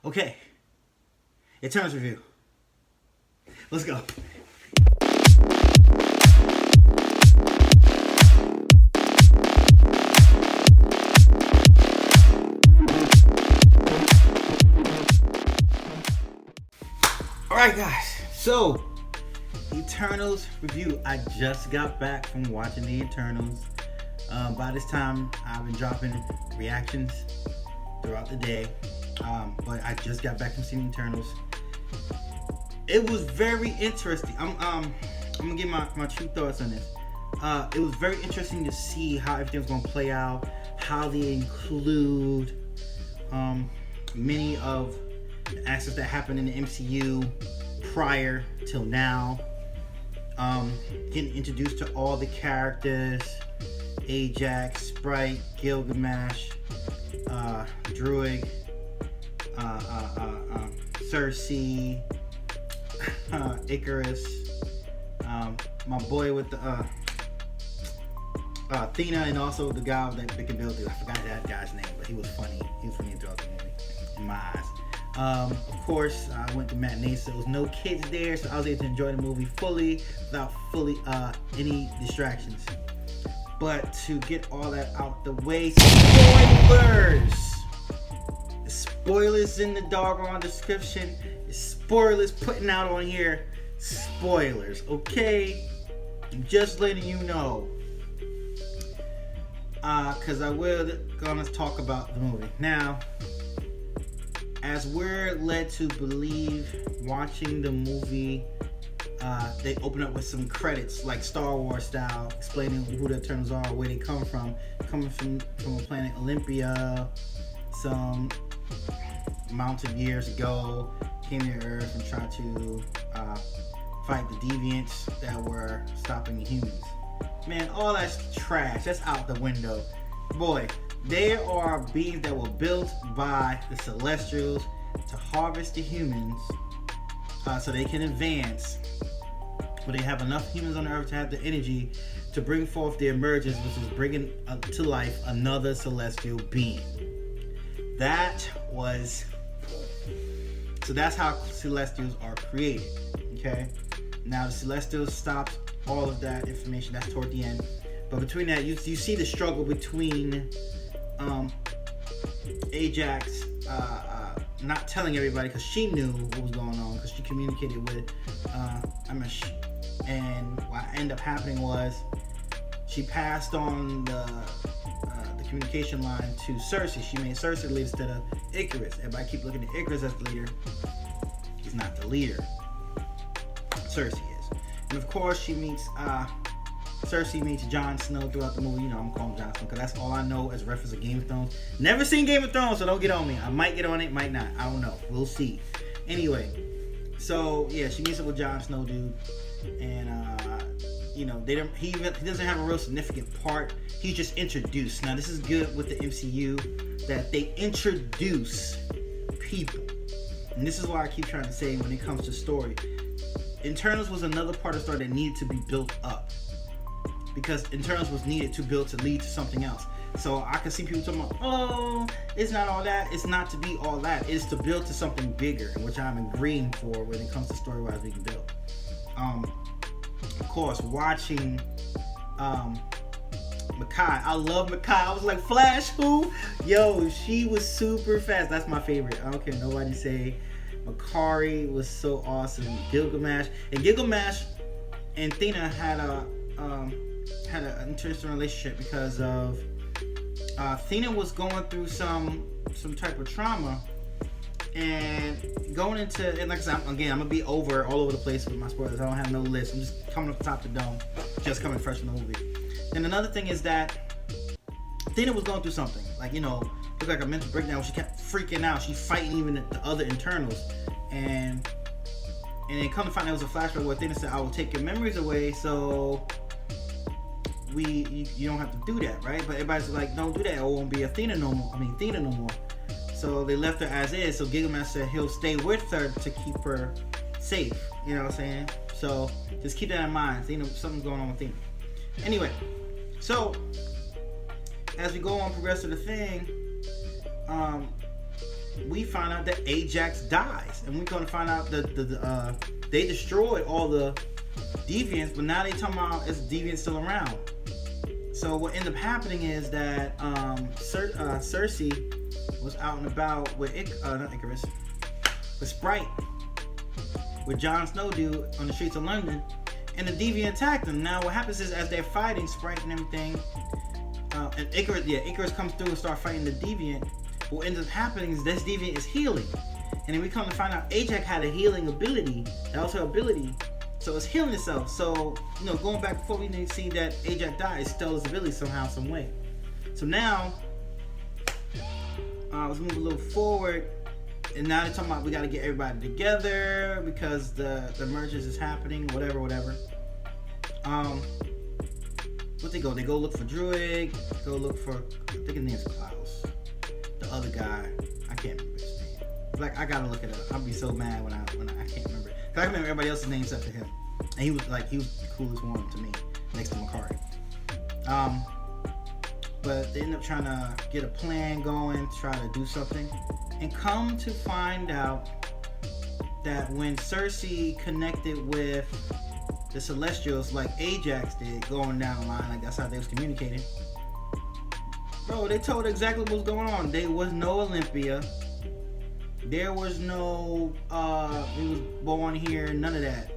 Okay, Eternals review. Let's go. Alright guys, so Eternals review. I just got back from watching the Eternals. By this time I've been dropping reactions throughout the day. But I just got back from seeing Eternals. It was very interesting. I'm gonna give my true thoughts on this. It was very interesting to see how everything's gonna play out, how they include many of the actions that happened in the MCU prior till now. Getting introduced to all the characters: Ajax, Sprite, Gilgamesh, Druig, Cersei, Icarus, my boy with the Athena, and also the guy that they can build. I forgot that guy's name, but he was funny. He was funny throughout the movie, in my eyes. Of course, I went to matinee, so there was no kids there, so I was able to enjoy the movie fully without any distractions. But to get all that out the way, spoilers in the doggone description. Spoilers putting out on here. Spoilers, okay? I'm just letting you know. Cause I will gonna talk about the movie. Now, as we're led to believe watching the movie, they open up with some credits like Star Wars style, explaining who the Eternals are, where they come from. Coming from a planet Olympia, some amount of years ago, came to Earth and tried to fight the deviants that were stopping the humans. Man, all that's trash. That's out the window. Boy, there are beings that were built by the Celestials to harvest the humans so they can advance. But they have enough humans on Earth to have the energy to bring forth the emergence, which is bringing to life another celestial being. So that's how Celestials are created. Okay. Now the Celestials stopped all of that information. That's toward the end. But between that, you see the struggle between Ajax not telling everybody because she knew what was going on because she communicated with Amish. And what ended up happening was she passed on the communication line to Cersei. She made Cersei the leader instead of Icarus. Everybody keep looking at Icarus as the leader. He's not the leader. Cersei is. And of course, Cersei meets Jon Snow throughout the movie. You know, I'm calling him Jon Snow because that's all I know as a reference to Game of Thrones. Never seen Game of Thrones, so don't get on me. I might get on it, might not. I don't know. We'll see. Anyway, so yeah, she meets up with Jon Snow, dude, and you know, he doesn't have a real significant part. He's just introduced. Now, this is good with the MCU that they introduce people, and this is why I keep trying to say when it comes to story, Eternals was another part of the story that needed to be built up. Because Eternals was needed to build to lead to something else. So I can see people talking about, oh, it's not all that. It's not to be all that. It's to build to something bigger, which I'm agreeing for when it comes to story-wise we can build. Of course, watching Makai. I love Makai. I was like, Flash, who? Yo, she was super fast. That's my favorite. I don't care nobody say. Makari was so awesome. Gilgamesh and Athena had an interesting relationship because of Athena was going through some type of trauma and going into, and like I said, I'm gonna be all over the place with my spoilers. I don't have no list. I'm just coming up the top of the dome, just coming fresh from the movie. And another thing is that Athena was going through something, like, you know, looked like a mental breakdown. She kept freaking out. She's fighting even the other Eternals, and then come to find out it was a flashback where Athena said, "I will take your memories away, so you don't have to do that, right?" But everybody's like, "Don't do that. It won't be Athena no more." So they left her as is. So Gilgamesh said he'll stay with her to keep her safe. You know what I'm saying? So just keep that in mind. Athena, something's going on with Athena. Anyway, so as we go on progress to the thing, we find out that Ajax dies, and we're gonna find out that they destroyed all the deviants, but now they talking about is deviants still around. So what ended up happening is that Cersei was out and about with not Icarus, with Sprite, with Jon Snow dude on the streets of London, and the deviant attacked them. Now what happens is, as they're fighting Sprite and everything, and Icarus comes through and start fighting the deviant. What ends up happening is this deviant is healing, and then we come to find out Ajax had a healing ability. That was her ability, so it's healing itself. So going back before, we didn't see that Ajax died. It stole his ability somehow, some way. So now, let's move a little forward, and now they're talking about we got to get everybody together because the emergence is happening. Whatever. What they go? They go look for Druig. Go look for, I think his name's Klaus. The other guy, I can't remember his name. Like, I gotta look it up. I'll be so mad when I can't remember it. Cause I remember everybody else's name except for him, and he was the coolest one to me, next to Makari. But they end up trying to get a plan going, try to do something, and come to find out that when Cersei connected with the Celestials, like Ajax did, going down the line, like that's how they was communicating. Bro, they told exactly what was going on. There was no Olympia. There was no, it was born here, none of that.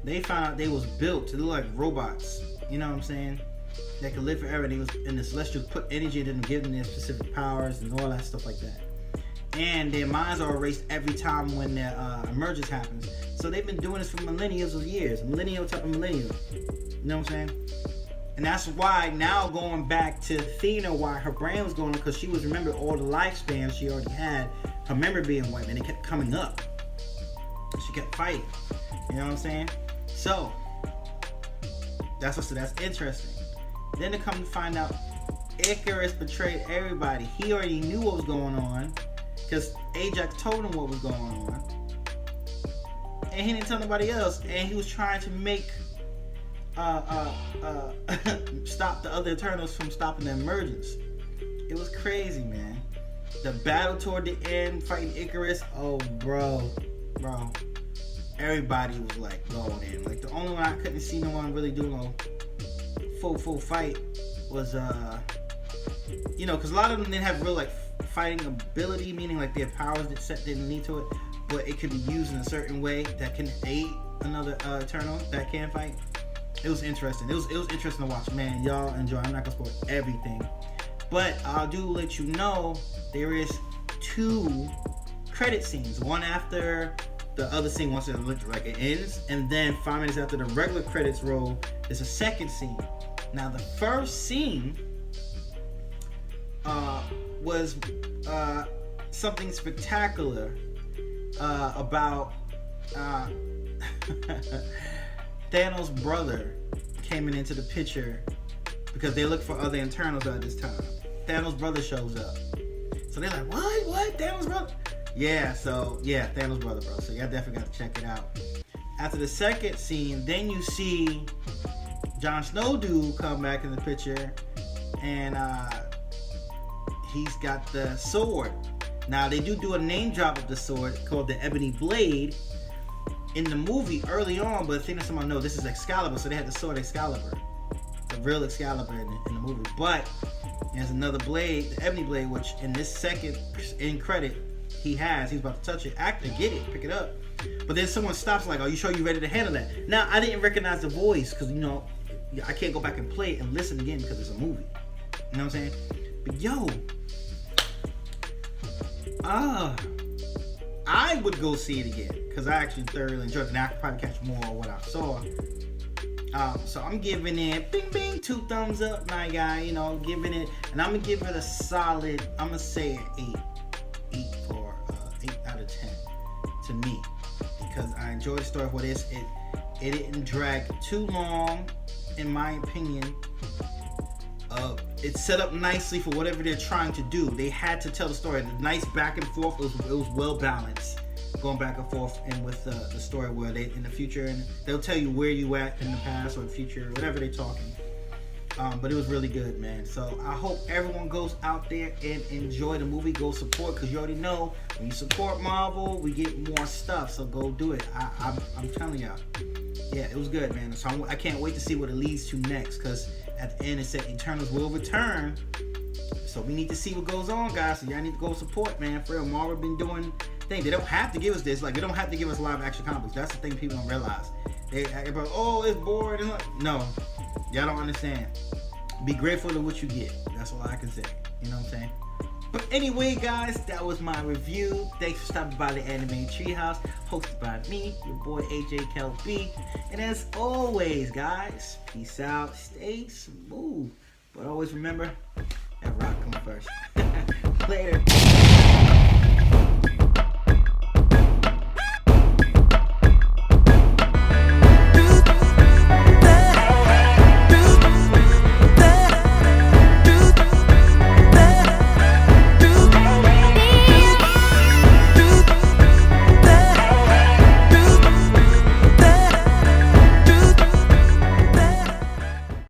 They found out they was built to look like robots. You know what I'm saying? That could live forever. And the Celestials put energy in them, give them their specific powers and all that stuff like that. And their minds are erased every time when their emergence happens. So they've been doing this for millennials of years. Millennial type of millennial. You know what I'm saying? And that's why now going back to Athena, why her brain was going on, because she was remembering all the lifespans she already had, her memory being wiped, and it kept coming up. She kept fighting. You know what I'm saying? So that's interesting. Then to come to find out, Icarus betrayed everybody. He already knew what was going on, because Ajax told him what was going on, and he didn't tell nobody else. And he was trying to make stop the other Eternals from stopping the emergence. It was crazy, man. The battle toward the end, fighting Icarus. Oh, bro, everybody was like going in. Like the only one I couldn't see no one really doing a full fight was because a lot of them didn't have real like fighting ability, meaning like their powers that set didn't lead to it, but it could be used in a certain way that can aid another Eternal that can fight. It was interesting. It was interesting to watch, man. Y'all enjoy. I'm not gonna spoil everything, but I do let you know there is 2 credit scenes. One after the other scene, once it ends, and then 5 minutes after the regular credits roll, there's a second scene. Now the first scene was something spectacular about Thanos' brother came into the picture because they look for other Eternals at this time. Thanos' brother shows up. So they're like, what? Thanos' brother? Yeah, Thanos' brother, bro. So y'all definitely got to check it out. After the second scene, then you see Jon Snow dude come back in the picture, and he's got the sword. Now they do a name drop of the sword called the Ebony Blade in the movie early on, but the thing that someone knows, this is Excalibur, so they had the sword Excalibur, the real Excalibur in the movie. But there's another blade, the Ebony Blade, which in this second end credit he's about to touch it, get it, pick it up. But then someone stops like, are you sure you're ready to handle that? Now I didn't recognize the voice because I can't go back and play it and listen again because it's a movie. You know what I'm saying? But I would go see it again because I actually thoroughly enjoyed it. Now I could probably catch more of what I saw. So I'm giving it, bing bing, 2 thumbs up, my guy. Giving it, and I'm gonna give it a solid. I'm gonna say an 8 out of 10 to me because I enjoyed the story of what it is. It didn't drag too long, in my opinion. It's set up nicely for whatever they're trying to do. They had to tell the story. The nice back and forth. It was well balanced, going back and forth, and with the story where they in the future, and they'll tell you where you at in the past or the future, whatever they're talking. But it was really good, man. So I hope everyone goes out there and enjoy the movie. Go support, because you already know when you support Marvel, we get more stuff. So go do it. I'm telling y'all. Yeah, it was good, man. So I can't wait to see what it leads to next, because at the end it said Eternals will return. So we need to see what goes on, guys. So y'all need to go support, man. For real, Marvel been doing things. They don't have to give us this. Like, they don't have to give us live action comics. That's the thing people don't realize. Everybody, oh, it's boring. No, y'all don't understand. Be grateful to what you get. That's all I can say. You know what I'm saying? But anyway, guys, that was my review. Thanks for stopping by the Anime Treehouse, hosted by me, your boy AJ KelB. And as always, guys, peace out, stay smooth. But always remember, that rock comes first. Later.